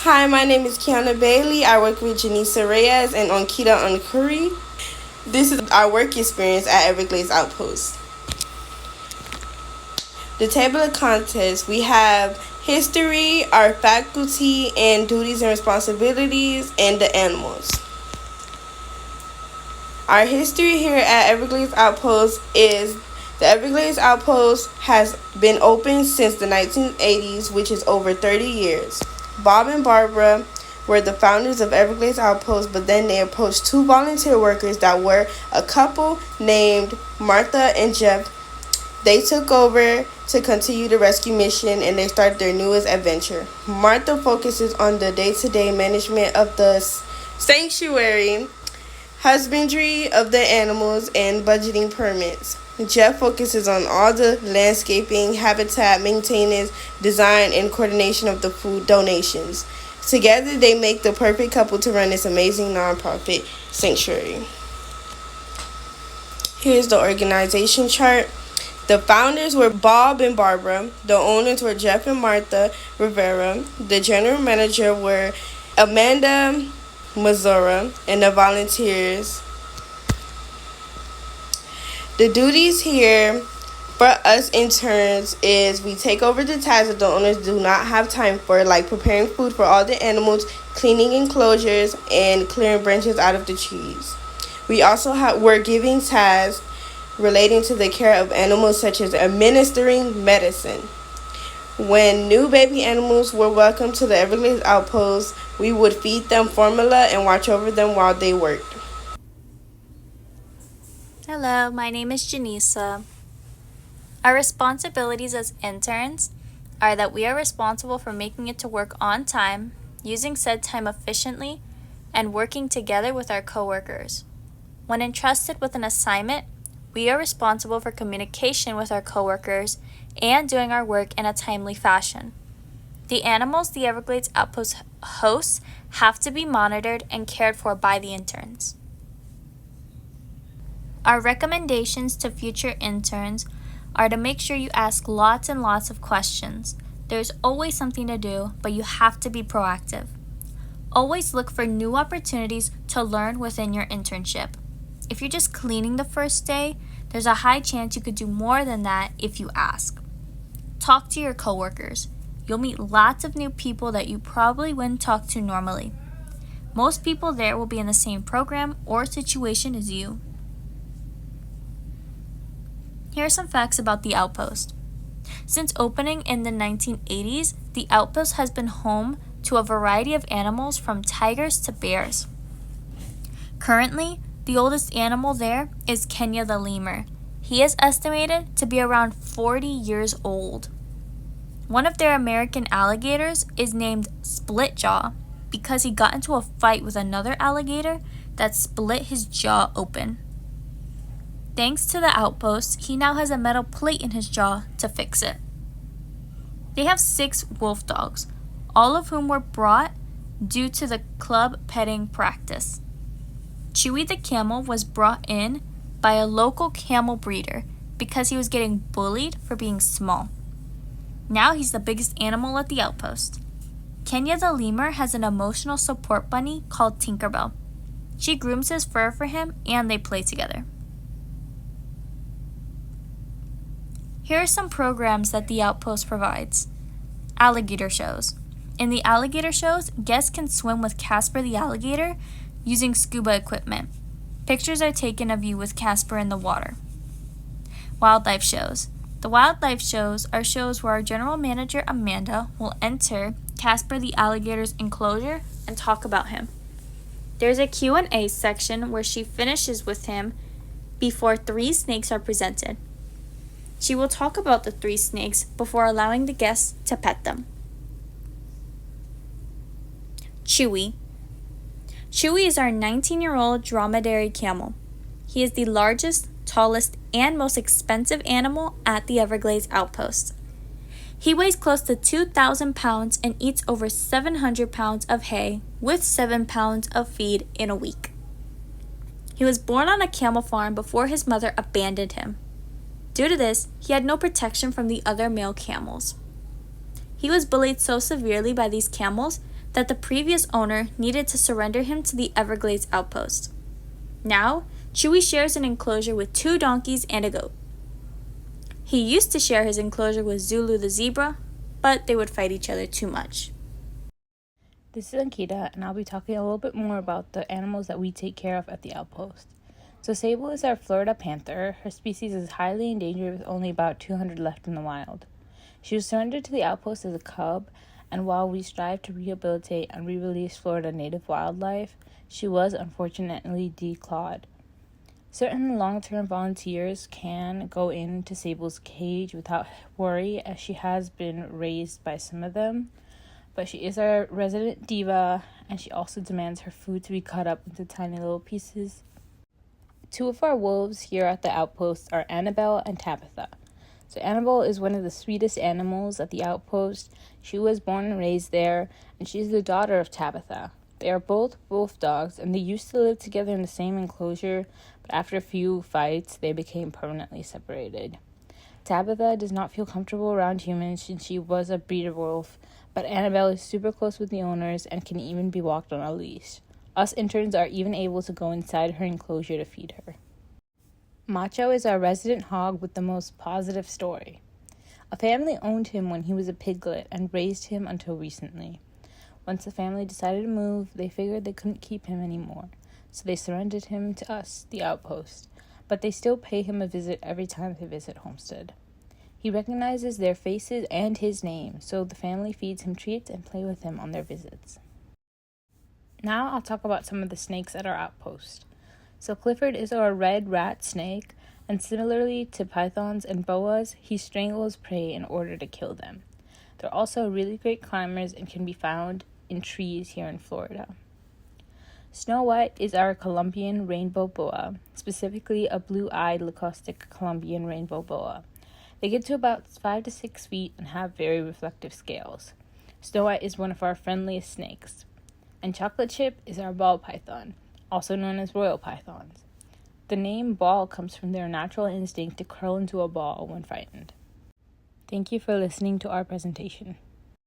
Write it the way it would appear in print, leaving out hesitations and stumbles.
Hi, my name is Kiana Bailey. I work with Janisa Reyes and Onkita Onkuri. This is our work experience at Everglades Outpost. The table of contents, we have history, our faculty, and duties and responsibilities, and the animals. Our history here at Everglades Outpost is the Everglades Outpost has been open since the 1980s, which is over 30 years. Bob and Barbara were the founders of Everglades Outpost, but then they approached two volunteer workers that were a couple named Martha and Jeff. They took over to continue the rescue mission and they started their newest adventure. Martha focuses on the day-to-day management of the sanctuary, husbandry of the animals, and budgeting permits. Jeff focuses on all the landscaping, habitat maintenance, design, and coordination of the food donations. Together, they make the perfect couple to run this amazing nonprofit sanctuary. Here's the organization chart. The founders were Bob and Barbara. The owners were Jeff and Martha Rivera. The general manager were Amanda Mazura, and the volunteers. The duties here for us interns is we take over the tasks that the owners do not have time for, like preparing food for all the animals, cleaning enclosures, and clearing branches out of the trees. We also we're giving tasks relating to the care of animals, such as administering medicine. When new baby animals were welcomed to the Everglades Outpost, we would feed them formula and watch over them while they worked. Hello, my name is Janisa. Our responsibilities as interns are that we are responsible for making it to work on time, using said time efficiently, and working together with our coworkers. When entrusted with an assignment, we are responsible for communication with our coworkers and doing our work in a timely fashion. The animals the Everglades Outpost hosts have to be monitored and cared for by the interns. Our recommendations to future interns are to make sure you ask lots and lots of questions. There's always something to do, but you have to be proactive. Always look for new opportunities to learn within your internship. If you're just cleaning the first day, there's a high chance you could do more than that if you ask. Talk to your coworkers. You'll meet lots of new people that you probably wouldn't talk to normally. Most people there will be in the same program or situation as you. Here are some facts about the Outpost. Since opening in the 1980s, the Outpost has been home to a variety of animals from tigers to bears. Currently, the oldest animal there is Kenya the lemur. He is estimated to be around 40 years old. One of their American alligators is named Splitjaw because he got into a fight with another alligator that split his jaw open. Thanks to the Outpost, he now has a metal plate in his jaw to fix it. They have 6 wolf dogs, all of whom were brought due to the club petting practice. Chewy the camel was brought in by a local camel breeder because he was getting bullied for being small. Now he's the biggest animal at the Outpost. Kenya the lemur has an emotional support bunny called Tinkerbell. She grooms his fur for him and they play together. Here are some programs that the Outpost provides. Alligator shows. In the alligator shows, guests can swim with Casper the alligator using scuba equipment. Pictures are taken of you with Casper in the water. Wildlife shows. The wildlife shows are shows where our general manager Amanda will enter Casper the alligator's enclosure and talk about him. There's a Q&A section where she finishes with him before 3 snakes are presented. She will talk about the 3 snakes before allowing the guests to pet them. Chewy. Chewy is our 19-year-old dromedary camel. He is the largest, tallest, and most expensive animal at the Everglades Outpost. He weighs close to 2,000 pounds and eats over 700 pounds of hay with 7 pounds of feed in a week. He was born on a camel farm before his mother abandoned him. Due to this, he had no protection from the other male camels. He was bullied so severely by these camels that the previous owner needed to surrender him to the Everglades outpost. Now, Chewy shares an enclosure with 2 donkeys and a goat. He used to share his enclosure with Zulu the zebra, but they would fight each other too much. This is Ankita, and I'll be talking a little bit more about the animals that we take care of at the outpost. So Sable is our Florida panther. Her species is highly endangered with only about 200 left in the wild. She was surrendered to the outpost as a cub, and while we strive to rehabilitate and re-release Florida native wildlife, she was unfortunately declawed. Certain long-term volunteers can go into Sable's cage without worry, as she has been raised by some of them. But she is our resident diva, and she also demands her food to be cut up into tiny little pieces. 2 of our wolves here at the outpost are Annabelle and Tabitha. So Annabelle is one of the sweetest animals at the outpost. She was born and raised there, and she's the daughter of Tabitha. They are both wolf dogs, and they used to live together in the same enclosure, but after a few fights, they became permanently separated. Tabitha does not feel comfortable around humans since she was a breeder wolf, but Annabelle is super close with the owners and can even be walked on a leash. Us interns are even able to go inside her enclosure to feed her. Macho is our resident hog with the most positive story. A family owned him when he was a piglet and raised him until recently. Once the family decided to move, they figured they couldn't keep him anymore, so they surrendered him to us, the outpost, but they still pay him a visit every time they visit Homestead. He recognizes their faces and his name, so the family feeds him treats and play with him on their visits. Now I'll talk about some of the snakes at our outpost. So Clifford is our red rat snake, and similarly to pythons and boas, he strangles prey in order to kill them. They're also really great climbers and can be found in trees here in Florida. Snow White is our Colombian rainbow boa, specifically a blue-eyed leucostic Colombian rainbow boa. They get to about 5 to 6 feet and have very reflective scales. Snow White is one of our friendliest snakes. And Chocolate Chip is our ball python, also known as royal pythons. The name ball comes from their natural instinct to curl into a ball when frightened. Thank you for listening to our presentation.